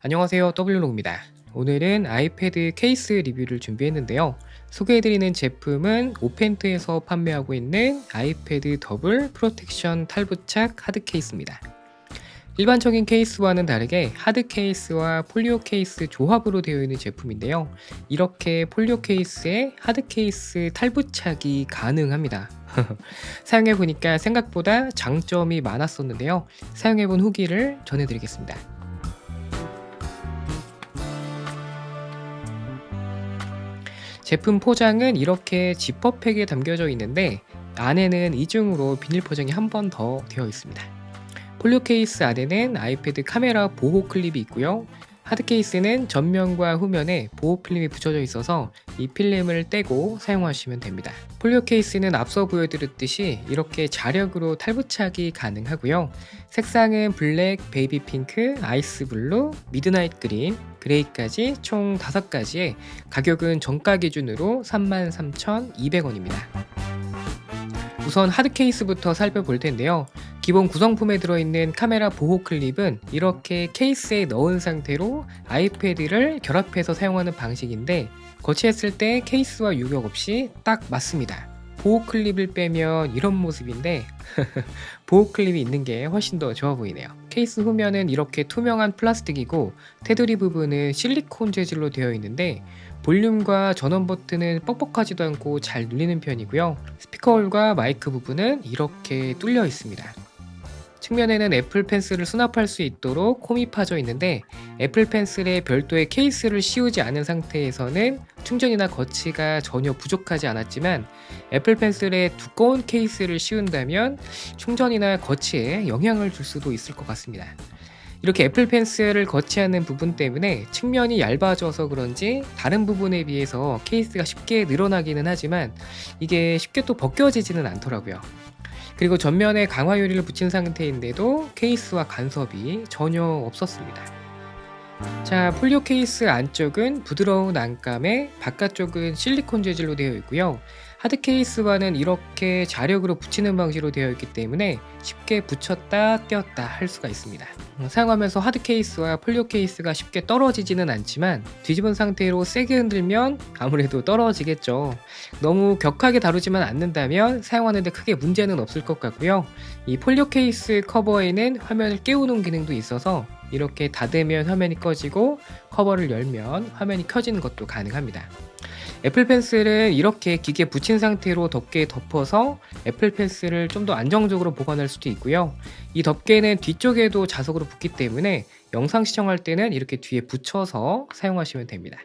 안녕하세요. W롱입니다. 오늘은 아이패드 케이스 리뷰를 준비했는데요. 소개해드리는 제품은 오펜트에서 판매하고 있는 아이패드 더블 프로텍션 탈부착 하드 케이스입니다. 일반적인 케이스와는 다르게 하드 케이스와 폴리오 케이스 조합으로 되어 있는 제품인데요. 이렇게 폴리오 케이스에 하드 케이스 탈부착이 가능합니다. 사용해보니까 생각보다 장점이 많았었는데요. 사용해본 후기를 전해드리겠습니다. 제품 포장은 이렇게 지퍼팩에 담겨져 있는데 안에는 이중으로 비닐 포장이 한 번 더 되어 있습니다. 폴리오 케이스 안에는 아이패드 카메라 보호 클립이 있고요. 하드 케이스는 전면과 후면에 보호 필름이 붙여져 있어서 이 필름을 떼고 사용하시면 됩니다. 폴리오 케이스는 앞서 보여드렸듯이 이렇게 자력으로 탈부착이 가능하고요. 색상은 블랙, 베이비 핑크, 아이스 블루, 미드나잇 그린, 그레이까지 총 5가지에 가격은 정가 기준으로 33,200원입니다. 우선 하드 케이스부터 살펴볼 텐데요. 기본 구성품에 들어있는 카메라 보호 클립은 이렇게 케이스에 넣은 상태로 아이패드를 결합해서 사용하는 방식인데 거치했을 때 케이스와 유격 없이 딱 맞습니다. 보호 클립을 빼면 이런 모습인데 보호 클립이 있는 게 훨씬 더 좋아 보이네요. 케이스 후면은 이렇게 투명한 플라스틱이고 테두리 부분은 실리콘 재질로 되어 있는데 볼륨과 전원 버튼은 뻑뻑하지도 않고 잘 눌리는 편이고요. 스피커홀과 마이크 부분은 이렇게 뚫려 있습니다. 측면에는 애플 펜슬을 수납할 수 있도록 홈이 파져 있는데 애플 펜슬에 별도의 케이스를 씌우지 않은 상태에서는 충전이나 거치가 전혀 부족하지 않았지만 애플 펜슬에 두꺼운 케이스를 씌운다면 충전이나 거치에 영향을 줄 수도 있을 것 같습니다. 이렇게 애플 펜슬을 거치하는 부분 때문에 측면이 얇아져서 그런지 다른 부분에 비해서 케이스가 쉽게 늘어나기는 하지만 이게 쉽게 또 벗겨지지는 않더라고요. 그리고 전면에 강화 유리를 붙인 상태인데도 케이스와 간섭이 전혀 없었습니다. 자, 폴리오 케이스 안쪽은 부드러운 안감에 바깥쪽은 실리콘 재질로 되어 있고요. 하드 케이스와는 이렇게 자력으로 붙이는 방식으로 되어 있기 때문에 쉽게 붙였다 떼었다 할 수가 있습니다. 사용하면서 하드 케이스와 폴리오 케이스가 쉽게 떨어지지는 않지만 뒤집은 상태로 세게 흔들면 아무래도 떨어지겠죠. 너무 격하게 다루지만 않는다면 사용하는데 크게 문제는 없을 것 같고요. 이 폴리오 케이스 커버에는 화면을 깨우는 기능도 있어서 이렇게 닫으면 화면이 꺼지고 커버를 열면 화면이 켜지는 것도 가능합니다. 애플 펜슬은 이렇게 기계 붙인 상태로 덮개에 덮어서 애플 펜슬을 좀 더 안정적으로 보관할 수도 있고요. 이 덮개는 뒤쪽에도 자석으로 붙기 때문에 영상 시청할 때는 이렇게 뒤에 붙여서 사용하시면 됩니다.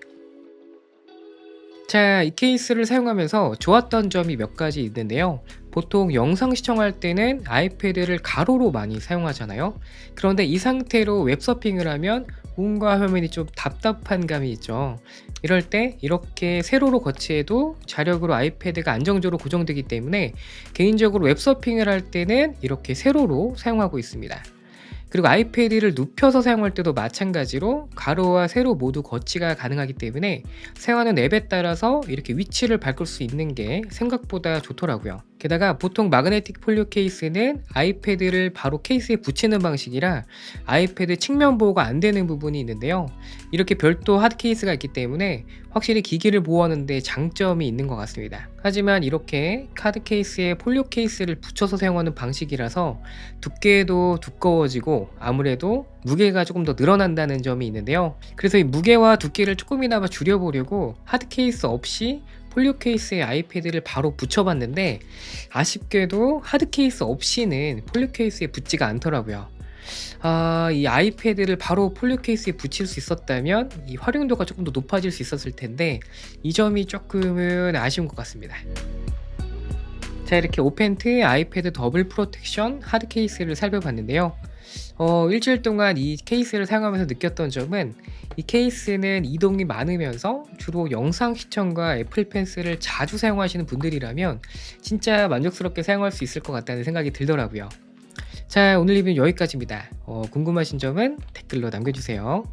자, 이 케이스를 사용하면서 좋았던 점이 몇 가지 있는데요. 보통 영상 시청할 때는 아이패드를 가로로 많이 사용하잖아요. 그런데 이 상태로 웹서핑을 하면 뭔가 화면이 좀 답답한 감이 있죠. 이럴 때 이렇게 세로로 거치해도 자력으로 아이패드가 안정적으로 고정되기 때문에 개인적으로 웹서핑을 할 때는 이렇게 세로로 사용하고 있습니다. 그리고 아이패드를 눕혀서 사용할 때도 마찬가지로 가로와 세로 모두 거치가 가능하기 때문에 사용하는 앱에 따라서 이렇게 위치를 바꿀 수 있는 게 생각보다 좋더라고요. 게다가 보통 마그네틱 폴리오 케이스는 아이패드를 바로 케이스에 붙이는 방식이라 아이패드 측면 보호가 안 되는 부분이 있는데요. 이렇게 별도 하드 케이스가 있기 때문에 확실히 기기를 보호하는 데 장점이 있는 것 같습니다. 하지만 이렇게 카드 케이스에 폴리오 케이스를 붙여서 사용하는 방식이라서 두께도 두꺼워지고 아무래도 무게가 조금 더 늘어난다는 점이 있는데요. 그래서 이 무게와 두께를 조금이나마 줄여보려고 하드 케이스 없이 폴리오 케이스에 아이패드를 바로 붙여봤는데 아쉽게도 하드 케이스 없이는 폴리오 케이스에 붙지가 않더라고요. 이 아이패드를 바로 폴리오 케이스에 붙일 수 있었다면 이 활용도가 조금 더 높아질 수 있었을 텐데 이 점이 조금은 아쉬운 것 같습니다. 자, 이렇게 오펜트 아이패드 더블 프로텍션 하드 케이스를 살펴봤는데요. 일주일 동안 이 케이스를 사용하면서 느꼈던 점은 이 케이스는 이동이 많으면서 주로 영상 시청과 애플 펜슬을 자주 사용하시는 분들이라면 진짜 만족스럽게 사용할 수 있을 것 같다는 생각이 들더라고요. 자, 오늘 리뷰는 여기까지입니다. 궁금하신 점은 댓글로 남겨주세요.